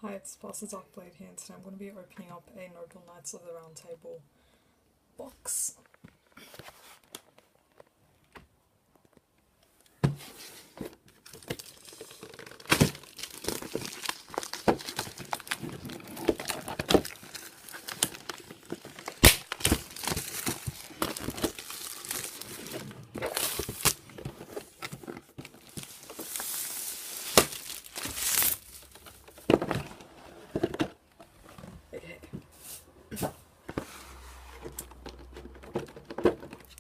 Hi, it's Pastor Darkblade here, and today I'm going to be opening up a Noble Knights of the Round Table box.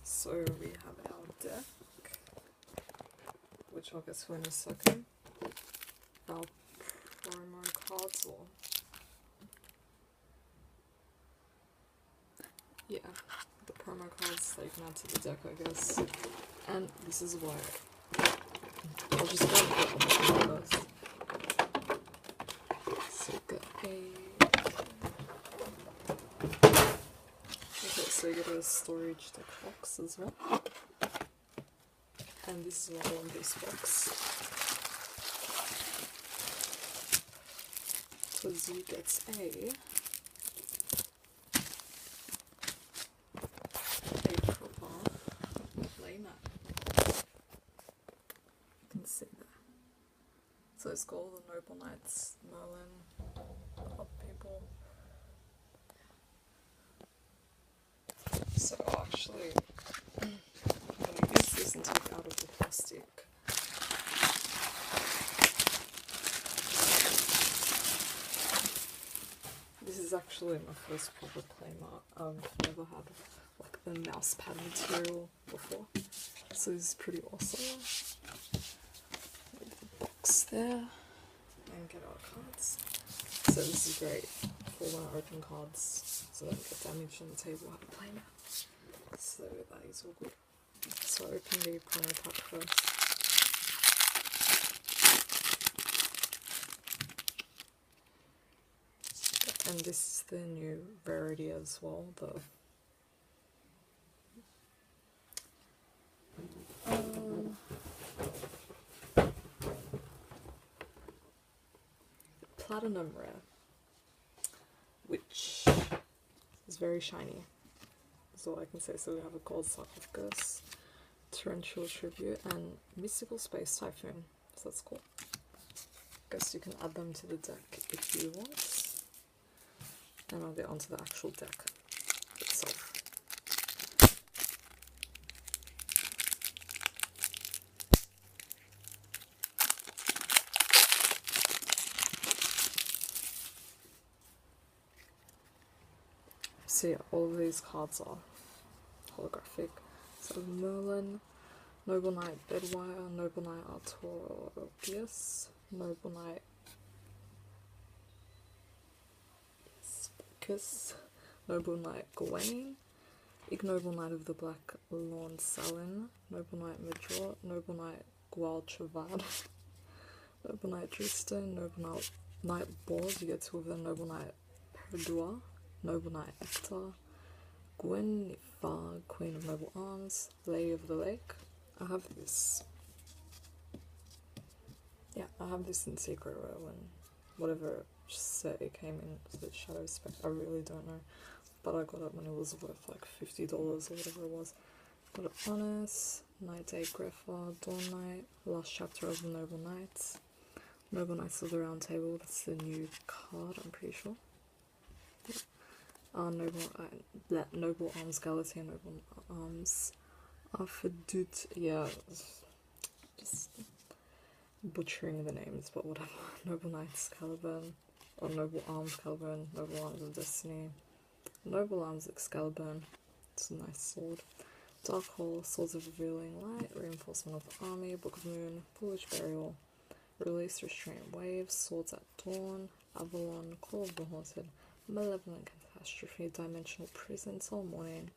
So we have our deck, which I'll get to in a second. Our promo cards, or yeah, the promo cards that you can add to the deck, I guess. And this is why I'll just go with the first. So you get so you get a storage deck box as well. And this is what I want this box. Because you get a proper playmat. You can see that. So it's got all the Noble Knights, Merlin, other people. So actually, I'm going to use this and take out of the plastic. This is actually my first proper playmat. I've never had like the mouse pad material before, so this is pretty awesome. Leave the box there and get our cards. So this is great for when I open cards so they don't get damaged on the table. I have a playmat, so that is all good. So I open the promo pack first. And this is the new rarity as well, the Platinum Rare, which is very shiny, is all I can say. So we have a Gold Sarcophagus, Torrential Tribute, and Mystical Space Typhoon, so that's cool. Guess you can add them to the deck if you want. And I'll get onto the actual deck itself. So yeah, all of these cards are holographic. So Merlin, Noble Knight Bedwire, Noble Knight Artorius, Noble Knight Spicus, Noble Knight Gawain, Ignoble Knight of the Black Lawn Salin, Noble Knight Major, Noble Knight Gual Chavad, Noble Knight Tristan, Noble Knight Bors, you get two of them, Noble Knight Peridua, Noble Knight Ector, Gwynnifer, Queen of Noble Arms, Lady of the Lake. I have this. Yeah, I have this in Secret Rare when whatever set it came in, the Shadow Spec, I really don't know. But I got it when it was worth like $50 or whatever it was. Got it Honest, Night Day Greffa, Dawn Knight, Last Chapter of the Noble Knights, Noble Knights of the Round Table, that's the new card, I'm pretty sure. Noble Arms Galaxy, Noble Arms Arfadut, yeah, just butchering the names, but whatever. Noble Knights Caliburn, or Noble Arms Caliburn, Noble Arms of Destiny, Noble Arms Excalibur, it's a nice sword. Dark Hole, Swords of Revealing Light, Reinforcement of the Army, Book of Moon, Foolish Burial, Release Restraint Waves, Swords at Dawn, Avalon, Call of the Haunted, Malevolent Catastrophe, Dimensional Prison, Soul Morning,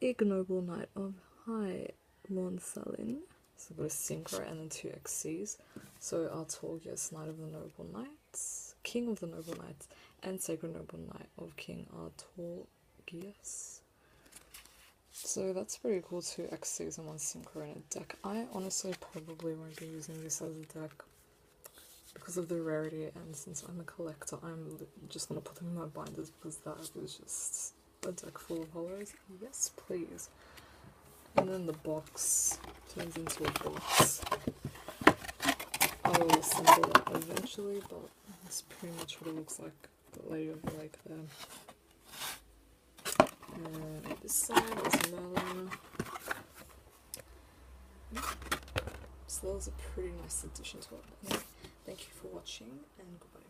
Ignoble Knight of High Lawn Salin, so I've got a Synchro and then 2 XCs, so Artorius, Knight of the Noble Knights, King of the Noble Knights, and Sacred Noble Knight of King Artorius. So that's pretty cool, 2 XCs and 1 Synchro in a deck. I honestly probably won't be using this as a deck, because of the rarity, and since I'm a collector, I'm just gonna put them in my binders because that was just a deck full of hollows. Yes, please. And then the box turns into a box. I will assemble that eventually, but that's pretty much what it looks like. The lady of the lake there. And this side is melon. So that was a pretty nice addition to it. Anyway, thank you for watching and goodbye.